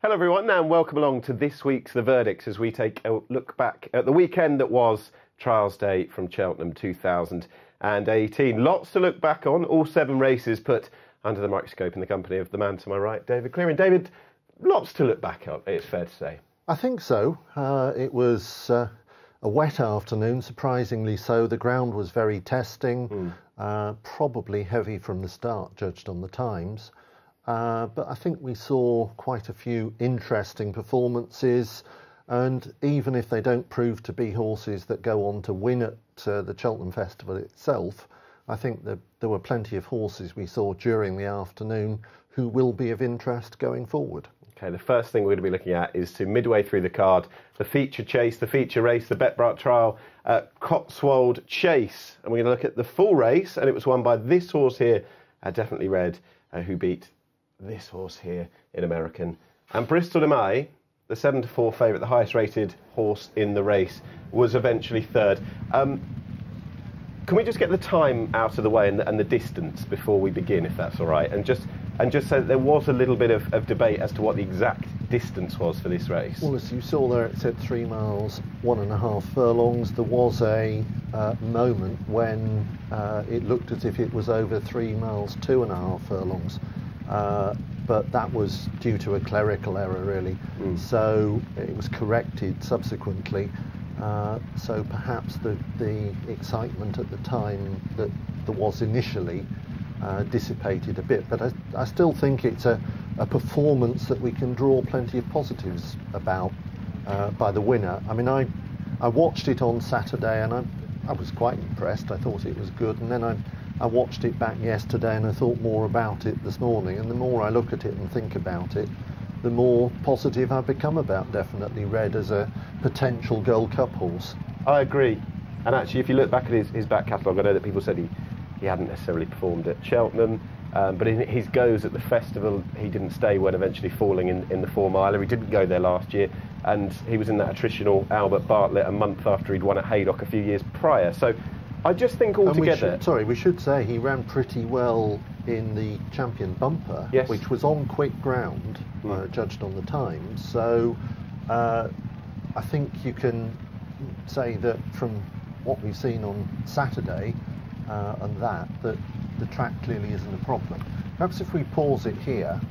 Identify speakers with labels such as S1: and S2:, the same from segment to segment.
S1: Hello everyone and welcome along to this week's The Verdicts as we take a look back at the weekend that was Trials Day from Cheltenham 2018. Lots to look back on, all 7 races put under the microscope in the company of the man to my right, David Clearing. David, lots to look back on, it's fair to say.
S2: I think so. It was a wet afternoon, surprisingly so. The ground was very testing, probably heavy from the start, judged on the times. But I think we saw quite a few interesting performances, and even if they don't prove to be horses that go on to win at the Cheltenham Festival itself, I think that there were plenty of horses we saw during the afternoon who will be of interest going forward.
S1: Okay, the first thing we're going to be looking at is to midway through the card, the feature chase, the feature race, the BetBright Trial Cotswold Chase. And we're going to look at the full race, and it was won by this horse here, Definitely Red, who beat this horse here in American. And Bristol de Mai, the 7-4 favourite, the highest rated horse in the race, was eventually third. Can we just get the time out of the way and the distance before we begin, if that's all right? And just say that there was a little bit of debate as to what the exact distance was for this race.
S2: Well, as you saw there, it said 3 miles, 1.5 furlongs. There was a moment when it looked as if it was over 3 miles, 2.5 furlongs. But that was due to a clerical error, really. So it was corrected subsequently. So perhaps the excitement at the time that there was initially dissipated a bit. But I still think it's a performance that we can draw plenty of positives about by the winner. I mean, I watched it on Saturday and I was quite impressed. I thought it was good. And then I watched it back yesterday and I thought more about it this morning, and the more I look at it and think about it, the more positive I've become about Definitely Red as a potential Gold Cup horse.
S1: I agree. And actually, if you look back at his back catalogue, I know that people said he hadn't necessarily performed at Cheltenham, but in his goes at the festival, he didn't stay when eventually falling in the 4 miler. He didn't go there last year, and he was in that attritional Albert Bartlett a month after he'd won at Haydock a few years prior. So I just think altogether...
S2: we should say he ran pretty well in the Champion Bumper,
S1: yes,
S2: which was on quick ground, judged on the times. So I think you can say that from what we've seen on Saturday and that the track clearly isn't a problem. Perhaps if we pause it here,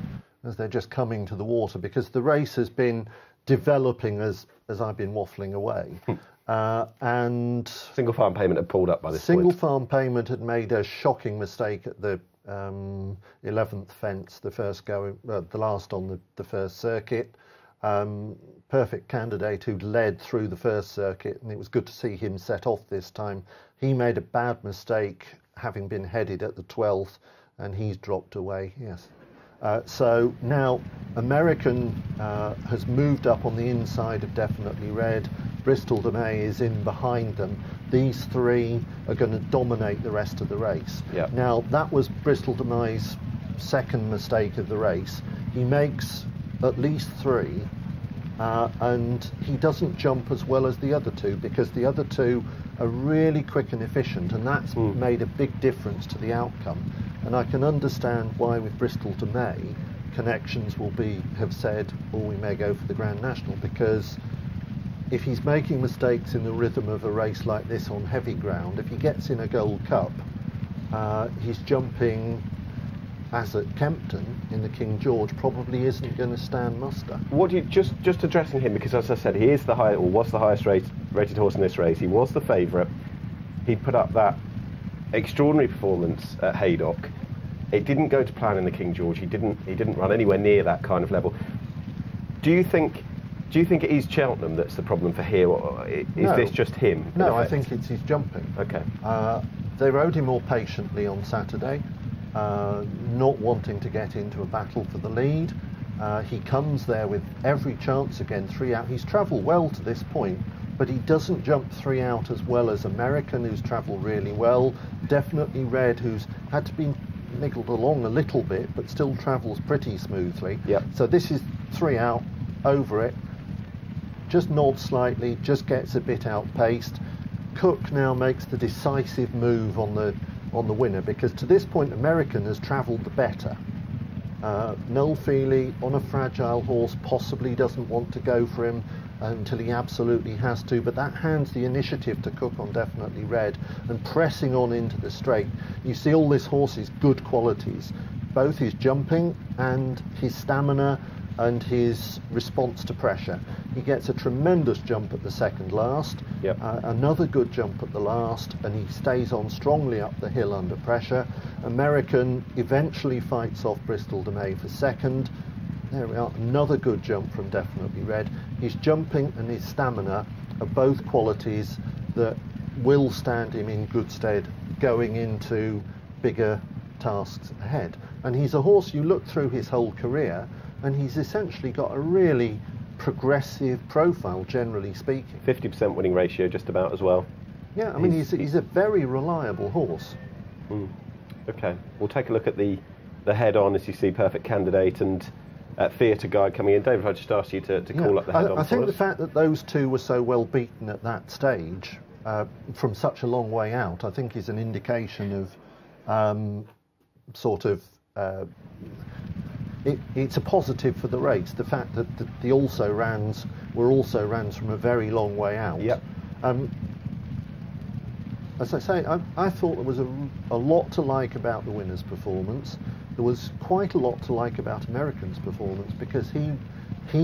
S2: as they're just coming to the water, because the race has been developing as I've been waffling away. And
S1: Single Farm Payment had pulled up by this
S2: Single
S1: point.
S2: Farm Payment had made a shocking mistake at the 11th fence, the last on the first circuit. Perfect candidate who'd led through the first circuit, and it was good to see him set off this time. He made a bad mistake, having been headed at the 12th, and he's dropped away, yes. So now American has moved up on the inside of Definitely Red. Bristol de Mai is in behind them. These 3 are going to dominate the rest of the race.
S1: Yep.
S2: Now, that was Bristol de Mai's second mistake of the race. He makes at least 3, and he doesn't jump as well as the other 2, because the other 2 are really quick and efficient, and that's made a big difference to the outcome. And I can understand why with Bristol de Mai, connections have said, oh, we may go for the Grand National, because if he's making mistakes in the rhythm of a race like this on heavy ground, if he gets in a Gold Cup, his jumping, as at Kempton in the King George, probably isn't going to stand muster.
S1: What do you just addressing him, because as I said, he is was the highest rated horse in this race. He was the favourite. He'd put up that extraordinary performance at Haydock. It didn't go to plan in the King George. He didn't run anywhere near that kind of level. Do you think it is Cheltenham that's the problem for here, or is this just him?
S2: No, I think it's his jumping.
S1: Okay.
S2: They rode him more patiently on Saturday, not wanting to get into a battle for the lead. He comes there with every chance again, 3 out. He's travelled well to this point, but he doesn't jump 3 out as well as American, who's travelled really well. Definitely Red, who's had to be niggled along a little bit, but still travels pretty smoothly.
S1: Yep.
S2: So this is 3 out, over it. Just nods slightly, just gets a bit outpaced. Cook now makes the decisive move on the winner, because to this point American has travelled the better. Noel Feely, on a fragile horse, possibly doesn't want to go for him until he absolutely has to, but that hands the initiative to Cook on Definitely Red, and pressing on into the straight. You see all this horse's good qualities, both his jumping and his stamina and his response to pressure. He gets a tremendous jump at the second last,
S1: Yep.
S2: Another good jump at the last, and he stays on strongly up the hill under pressure. American eventually fights off Bristol de May for second. There we are, another good jump from Definitely Red. His jumping and his stamina are both qualities that will stand him in good stead going into bigger tasks ahead. And he's a horse, you look through his whole career, and he's essentially got a really progressive profile, generally speaking.
S1: 50% winning ratio just about as well.
S2: Yeah, I mean, he's a very reliable horse.
S1: Okay, we'll take a look at the head-on, as you see, Perfect Candidate and Theatre Guide coming in. David, I just asked you to call up the head-on.
S2: I think the fact that those two were so well beaten at that stage, from such a long way out, I think is an indication of it's a positive for the race, the fact that the also-rans were also-rans from a very long way out.
S1: Yep.
S2: As I say, I thought there was a lot to like about the winner's performance. There was quite a lot to like about American's performance, because he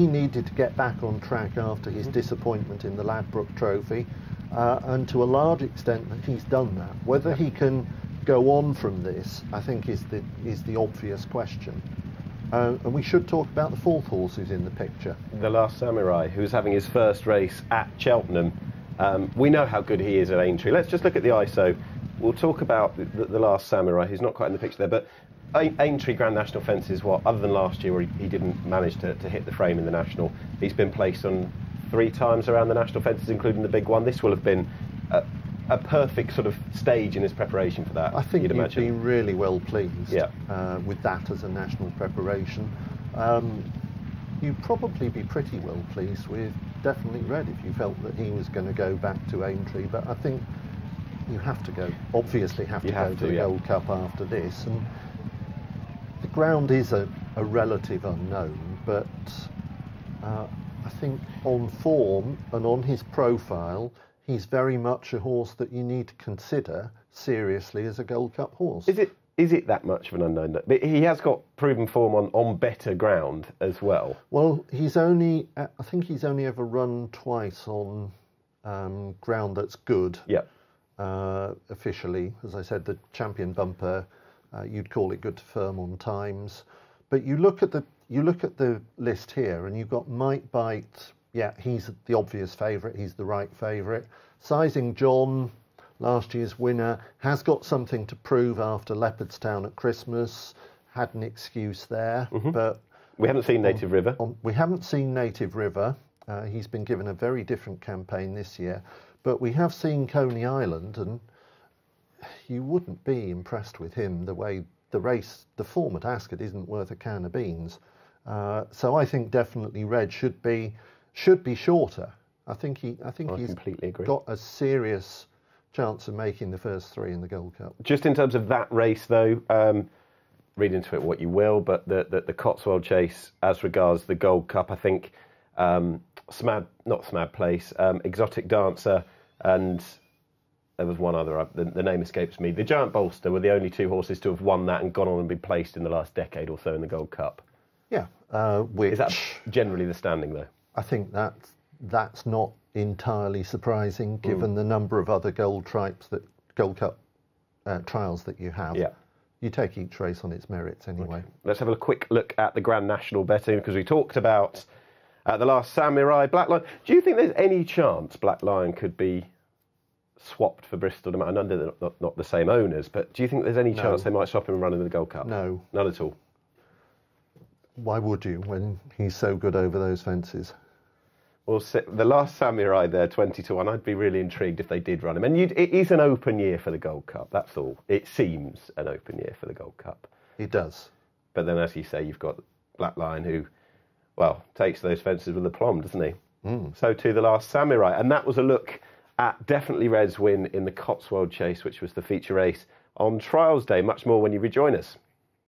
S2: needed to get back on track after his disappointment in the Ladbroke Trophy, and to a large extent he's done that. Whether he can go on from this, I think, is the obvious question. And we should talk about the fourth horse who's in the picture.
S1: The Last Samurai, who's having his first race at Cheltenham. We know how good he is at Aintree. Let's just look at the ISO. We'll talk about the Last Samurai, who's not quite in the picture there, but Aintree Grand National Fences, other than last year where he didn't manage to hit the frame in the National, he's been placed on 3 times around the National Fences, including the big one. This will have been a perfect sort of stage in his preparation for that.
S2: I think
S1: you'd
S2: you'd
S1: imagine.
S2: be really well pleased
S1: Yeah.
S2: with that as a national preparation. You'd probably be pretty well pleased with Definitely Red if you felt that he was going to go back to Aintree, but I think you have to go, obviously go to the Gold Cup after this, and the ground is a relative unknown, but I think on form and on his profile, he's very much a horse that you need to consider seriously as a Gold Cup horse.
S1: Is it that much of an unknown? But he has got proven form on better ground as well.
S2: Well, I think he's only ever run twice on ground that's good.
S1: Yeah.
S2: Officially, as I said, the Champion Bumper, you'd call it good to firm on times. But you look at the list here, and you've got Might Bite. Yeah, he's the obvious favourite. He's the right favourite. Sizing John, last year's winner, has got something to prove after Leopardstown at Christmas. Had an excuse there, but
S1: we haven't seen Native River.
S2: We haven't seen Native River. He's been given a very different campaign this year, but we have seen Coney Island, and you wouldn't be impressed with him. The way the form at Ascot isn't worth a can of beans. So I think Definitely Red should be shorter. I think he's
S1: completely agree.
S2: Got a serious chance of making the first 3 in the Gold Cup.
S1: Just in terms of that race, though, read into it what you will, but the Cotswold Chase, as regards the Gold Cup, I think Smad Place, Exotic Dancer, and there was one other, the name escapes me. The Giant Bolster were the only 2 horses to have won that and gone on and been placed in the last decade or so in the Gold Cup.
S2: Yeah.
S1: Is that generally the standing, though?
S2: I think that's not entirely surprising, given the number of other Gold Cup trials that you have.
S1: Yeah.
S2: You take each race on its merits anyway.
S1: Okay. Let's have a quick look at the Grand National betting, because we talked about the Last Samurai, Black Lion. Do you think there's any chance Black Lion could be swapped for Bristol? I know they're not the same owners, but do you think there's any chance they might swap him and run in the Gold Cup?
S2: No.
S1: None at all?
S2: Why would you, when he's so good over those fences?
S1: Well, the Last Samurai there, 20-1. I'd be really intrigued if they did run him. And it is an open year for the Gold Cup, that's all. It seems an open year for the Gold Cup.
S2: It does.
S1: But then, as you say, you've got Black Lion, who, well, takes those fences with aplomb, doesn't he? So too the Last Samurai. And that was a look at Definitely Red's win in the Cotswold Chase, which was the feature race on Trials Day. Much more when you rejoin us.